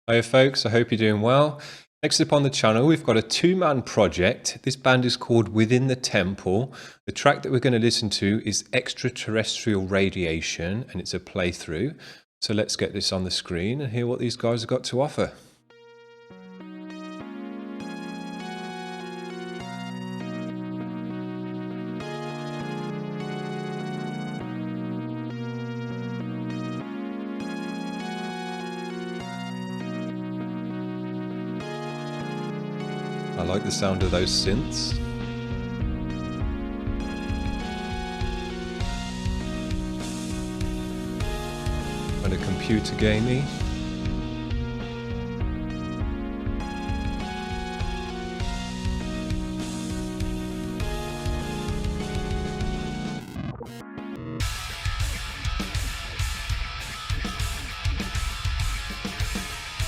Hiya folks, I hope you're doing well. Next up on the channel, we've got a two-man project. This band is called Within the Temple. The track that we're going to listen to is Extraterrestrial Radiation, and it's a playthrough. So let's get this on the screen and hear what these guys have got to offer. I like the sound of those synths. Kind of computer gamey.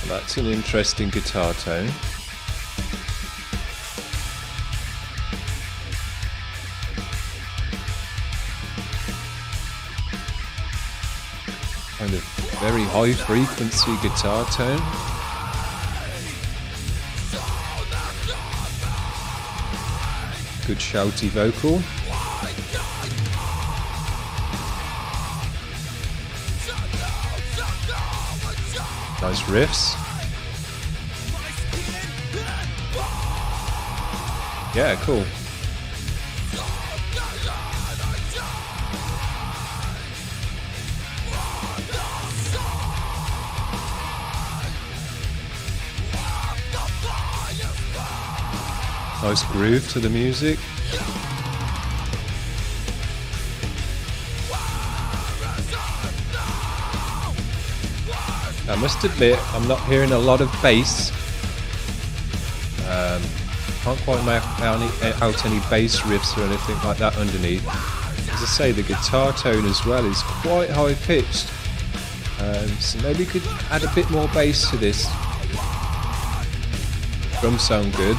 Well, that's an interesting guitar tone. Kind of very high frequency guitar tone. Good shouty vocal. Nice riffs. Yeah, cool. Nice groove to the music. I must admit, I'm not hearing a lot of bass. Can't quite make out any bass riffs or anything like that underneath. As I say, the guitar tone as well is quite high pitched. So maybe we could add a bit more bass to this. Drums sound good.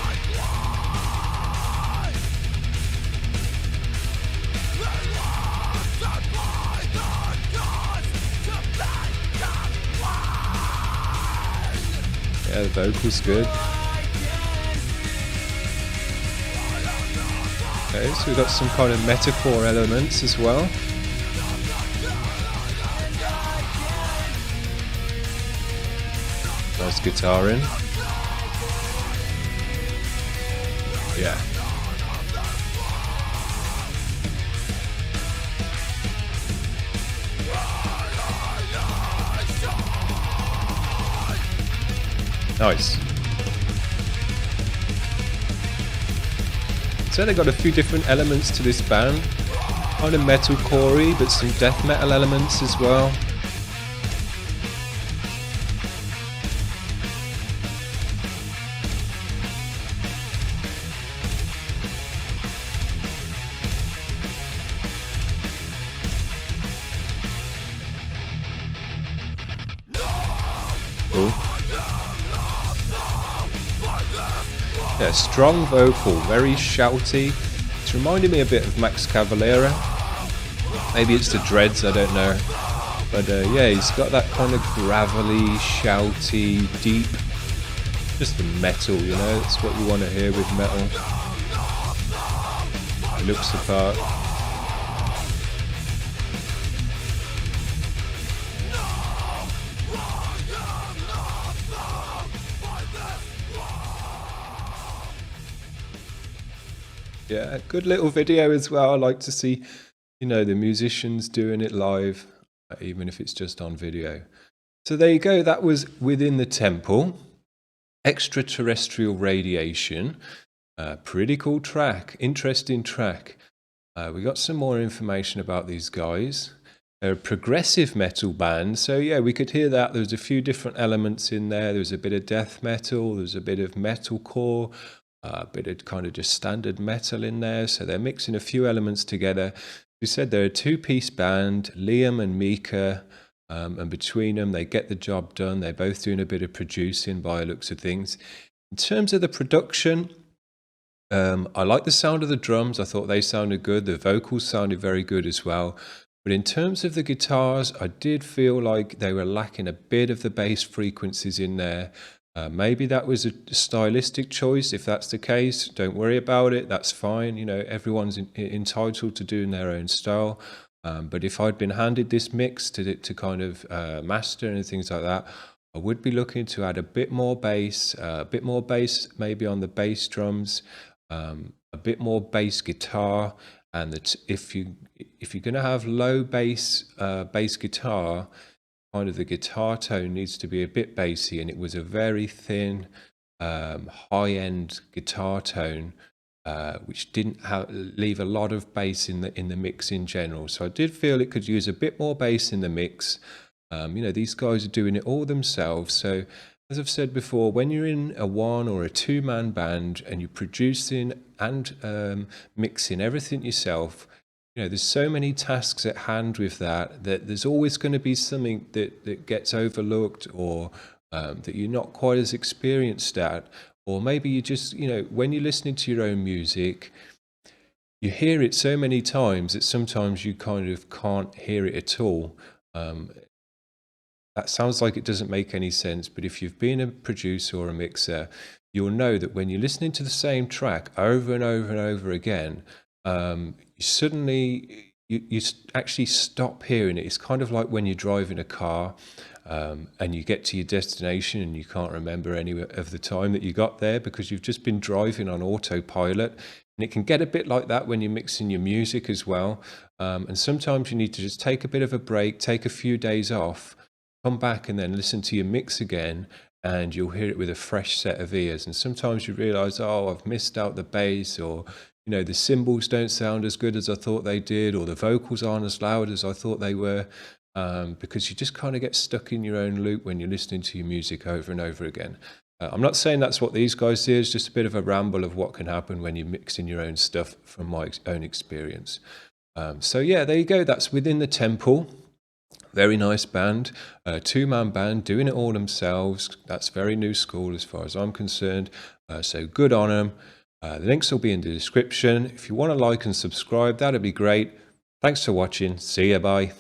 Yeah, the vocal's good. Okay, so we've got some kind of metaphor elements as well. Nice guitar in. Yeah. Nice. So they've got a few different elements to this band. Kind of metalcore-y, but some death metal elements as well. Cool. Yeah, strong vocal, very shouty. It's reminding me a bit of Max Cavalera. Maybe it's the dreads, I don't know. But yeah, he's got that kind of gravelly, shouty, deep, just the metal, you know, that's what you want to hear with metal. It looks the part. Yeah, good little video as well. I like to see, you know, the musicians doing it live, even if it's just on video. So there you go. That was Within the Temple, Extraterrestrial Radiation. Pretty cool track, interesting track. We got some more information about these guys. They're a progressive metal band, so yeah, we could hear that. There's a few different elements in there. There's a bit of death metal, there's a bit of metalcore, a bit of kind of just standard metal in there. So they're mixing a few elements together. We said they're a two-piece band, Liam and Mika, and between them they get the job done. They're both doing a bit of producing by the looks of things. In terms of the production, I like the sound of the drums. I thought they sounded good. The vocals sounded very good as well. But in terms of the guitars, I did feel like they were lacking a bit of the bass frequencies in there. Maybe that was a stylistic choice. If that's the case, don't worry about it. That's fine. You know, everyone's entitled to doing their own style. But if I'd been handed this mix to kind of master and things like that, I would be looking to add a bit more bass maybe on the bass drums, a bit more bass guitar, and that if you're going to have low bass guitar, kind of the guitar tone needs to be a bit bassy, and it was a very thin high-end guitar tone, which didn't leave a lot of bass in the mix in general. So I did feel it could use a bit more bass in the mix. You know, these guys are doing it all themselves. So as I've said before, when you're in a one or a two-man band and you're producing and mixing everything yourself, you know, there's so many tasks at hand with that there's always going to be something that gets overlooked, or that you're not quite as experienced at. Or maybe you just, you know, when you're listening to your own music, you hear it so many times that sometimes you kind of can't hear it at all. That sounds like it doesn't make any sense, but if you've been a producer or a mixer, you'll know that when you're listening to the same track over and over and over again, you suddenly you actually stop hearing it. It's kind of like when you're driving a car, and you get to your destination and you can't remember any of the time that you got there because you've just been driving on autopilot. And it can get a bit like that when you're mixing your music as well. And sometimes you need to just take a bit of a break, take a few days off, come back and then listen to your mix again, and you'll hear it with a fresh set of ears. And sometimes you realize, oh, I've missed out the bass, or, you know, the cymbals don't sound as good as I thought they did, or the vocals aren't as loud as I thought they were, because you just kind of get stuck in your own loop when you're listening to your music over and over again. I'm not saying that's what these guys did. It's just a bit of a ramble of what can happen when you're mixing your own stuff from my own experience. So yeah, there you go. That's Within the Temple. Very nice band, two-man band, doing it all themselves. That's very new school as far as I'm concerned. So good on them. The links will be in the description. If you want to like and subscribe, that'd be great. Thanks for watching. See ya. Bye.